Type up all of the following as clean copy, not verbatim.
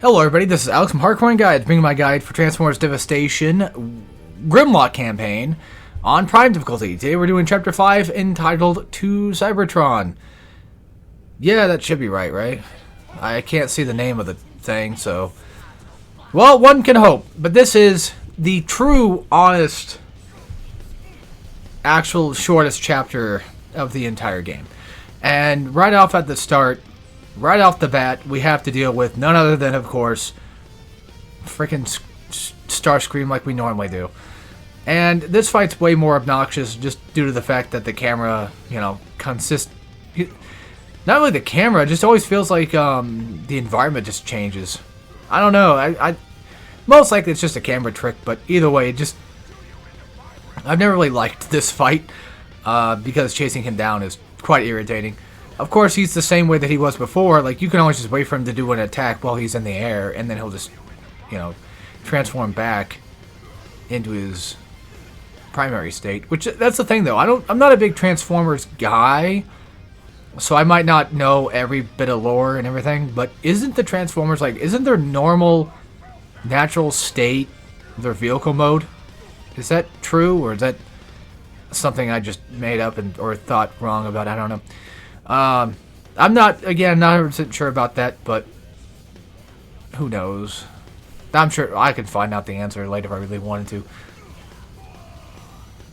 Hello everybody, this is Alex from Hardcore Guides, bringing my guide for Transformers Devastation Grimlock campaign on Prime difficulty. Today we're doing Chapter 5 entitled To Cybertron. Yeah, that should be right? I can't see the name of the thing, so... Well, one can hope, but this is the true, honest, actual shortest chapter of the entire game. And right off at the start, right off the bat, we have to deal with none other than, of course, freaking Starscream like we normally do. And this fight's way more obnoxious just due to the fact that the camera, not only the camera, it just always feels like the environment just changes. I don't know. I most likely it's just a camera trick, but either way, I've never really liked this fight because chasing him down is quite irritating. Of course, he's the same way that he was before. Like, you can always just wait for him to do an attack while he's in the air, and then he'll just, transform back into his primary state. Which, that's the thing, though. I'm not a big Transformers guy, so I might not know every bit of lore and everything, but isn't the Transformers, isn't their normal, natural state their vehicle mode? Is that true, or is that something I just made up or thought wrong about? I don't know. I'm not 100% sure about that, but who knows? I'm sure I could find out the answer later if I really wanted to.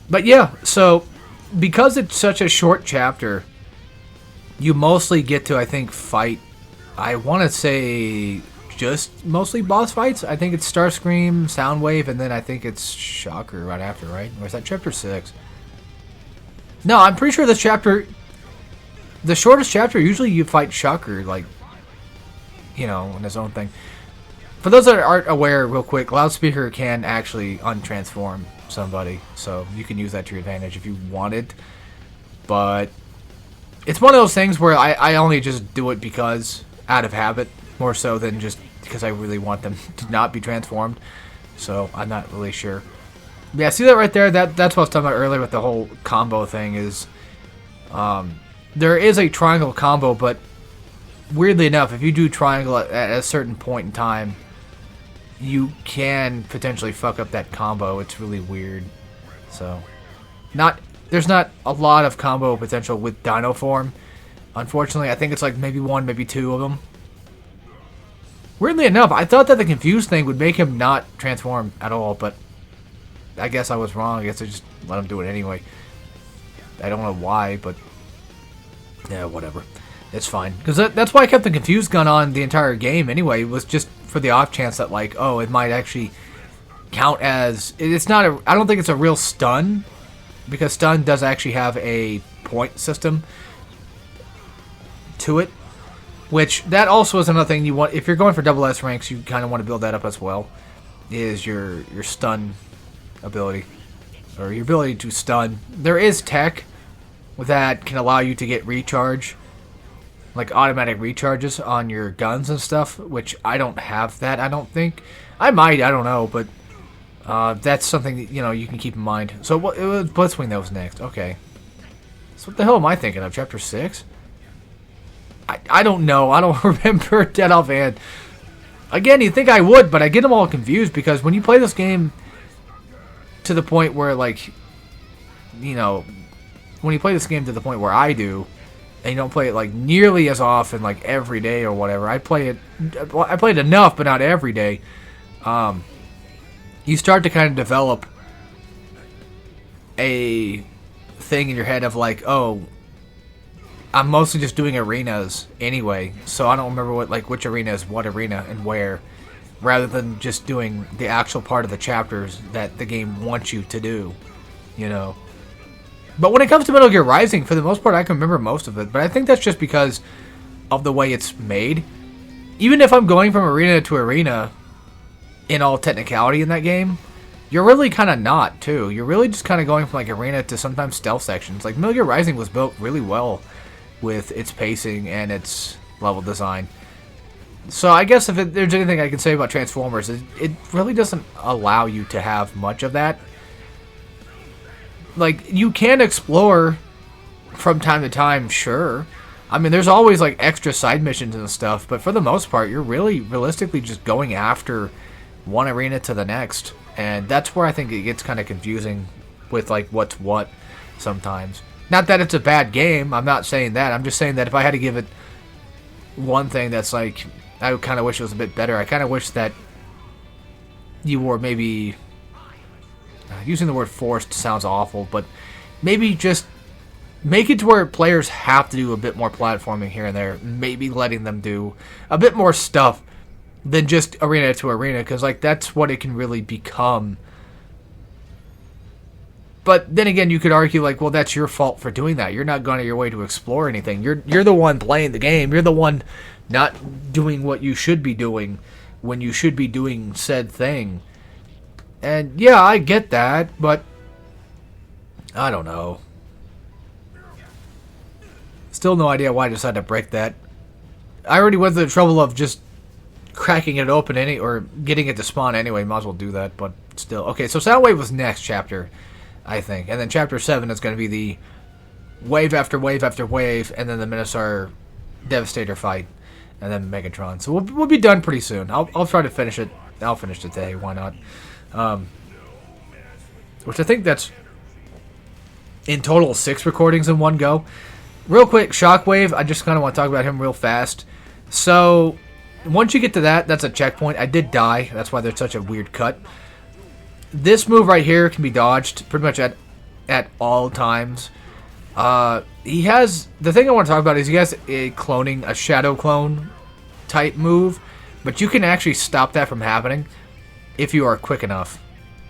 But yeah, so because it's such a short chapter, you mostly get to, I think, fight, I want to say, just mostly boss fights. I think it's Starscream, Soundwave, and then I think it's Shocker right after, right? Or is that chapter 6? No, I'm pretty sure this chapter... The shortest chapter, usually you fight Shocker, in his own thing. For those that aren't aware, real quick, Loudspeaker can actually untransform somebody, so you can use that to your advantage if you wanted. But it's one of those things where I only just do it because, out of habit, more so than just because I really want them to not be transformed. So I'm not really sure. Yeah, see that right there? That's what I was talking about earlier with the whole combo thing is... there is a triangle combo, but weirdly enough, if you do triangle at a certain point in time, you can potentially fuck up that combo. It's really weird. So, there's not a lot of combo potential with Dino Form. Unfortunately, I think it's maybe one, maybe two of them. Weirdly enough, I thought that the confused thing would make him not transform at all, but I guess I was wrong. I guess I just let him do it anyway. I don't know why, but... yeah, whatever. It's fine. Because that's why I kept the confused gun on the entire game anyway. It was just for the off chance that, it might actually count as... It's not a... I don't think it's a real stun. Because stun does actually have a point system to it. Which, that also is another thing you want... If you're going for double S ranks, you kind of want to build that up as well. Is your stun ability. Or your ability to stun. There is tech that can allow you to get recharge, automatic recharges on your guns and stuff, which I don't have that, I don't think. I might, I don't know, but that's something that, you can keep in mind. So it was Blitzwing that was next, okay. So what the hell am I thinking of, Chapter 6? I don't know, I don't remember dead offhand. Again, you'd think I would, but I get them all confused, because when you play this game to the point where, when you play this game to the point where I do, and you don't play it nearly as often, every day or whatever. I play it enough, but not every day. You start to kind of develop a thing in your head of oh, I'm mostly just doing arenas anyway, so I don't remember which arena is what arena and where, rather than just doing the actual part of the chapters that the game wants you to do, But when it comes to Metal Gear Rising, for the most part, I can remember most of it. But I think that's just because of the way it's made. Even if I'm going from arena to arena, in all technicality in that game, you're really kind of not, too. You're really just kind of going from arena to sometimes stealth sections. Metal Gear Rising was built really well with its pacing and its level design. So I guess if there's anything I can say about Transformers, it really doesn't allow you to have much of that. You can explore from time to time, sure, I mean, there's always like extra side missions and stuff, but for the most part, you're really realistically just going after one arena to the next. And that's where I think it gets kind of confusing with like what's what sometimes. Not that it's a bad game, I'm not saying that. I'm just saying that if I had to give it one thing that's like, I kind of wish it was a bit better. I kind of wish that you were maybe, using the word forced sounds awful, but maybe just make it to where players have to do a bit more platforming here and there. Maybe letting them do a bit more stuff than just arena to arena, because like that's what it can really become. But then again, you could argue like, well, that's your fault for doing that. You're not going out of your way to explore anything. You're the one playing the game. You're the one not doing what you should be doing when you should be doing said thing. And yeah, I get that, but I don't know. Still no idea why I decided to break that. I already went through the trouble of just cracking it open or getting it to spawn anyway. Might as well do that, but still. Okay, so Soundwave was next chapter, I think. And then chapter 7 is going to be the wave after wave after wave, and then the Minosaur Devastator fight, and then Megatron. So we'll be done pretty soon. I'll try to finish it. I'll finish it today. Why not? Which I think that's in total 6 recordings in one go. Real quick, Shockwave, I just kind of want to talk about him real fast. So, once you get to that, that's a checkpoint. I did die. That's why there's such a weird cut. This move right here can be dodged pretty much at all times. He has... The thing I want to talk about is he has a shadow clone type move. But you can actually stop that from happening if you are quick enough.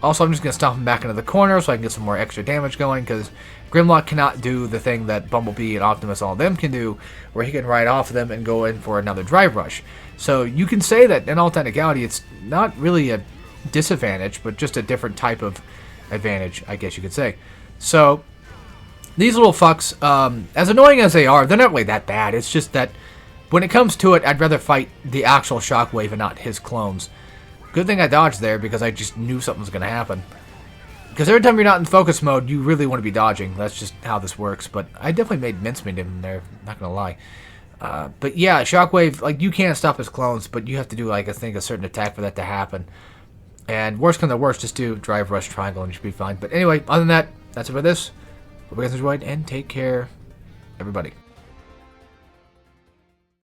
Also, I'm just going to stomp him back into the corner so I can get some more extra damage going, because Grimlock cannot do the thing that Bumblebee and Optimus, all of them can do, where he can ride off of them and go in for another drive rush. So you can say that in all technicality, it's not really a disadvantage, but just a different type of advantage, I guess you could say. So these little fucks, as annoying as they are, they're not really that bad. It's just that when it comes to it, I'd rather fight the actual Shockwave and not his clones. Good thing I dodged there, because I just knew something was going to happen. Because every time you're not in focus mode, you really want to be dodging. That's just how this works. But I definitely made mincemeat in there, not going to lie. But yeah, Shockwave, like, you can't stop his clones, but you have to do, like, I think a certain attack for that to happen. And worst come to worst, just do drive, rush, triangle, and you should be fine. But anyway, other than that, that's it for this. Hope you guys enjoyed, and take care, everybody.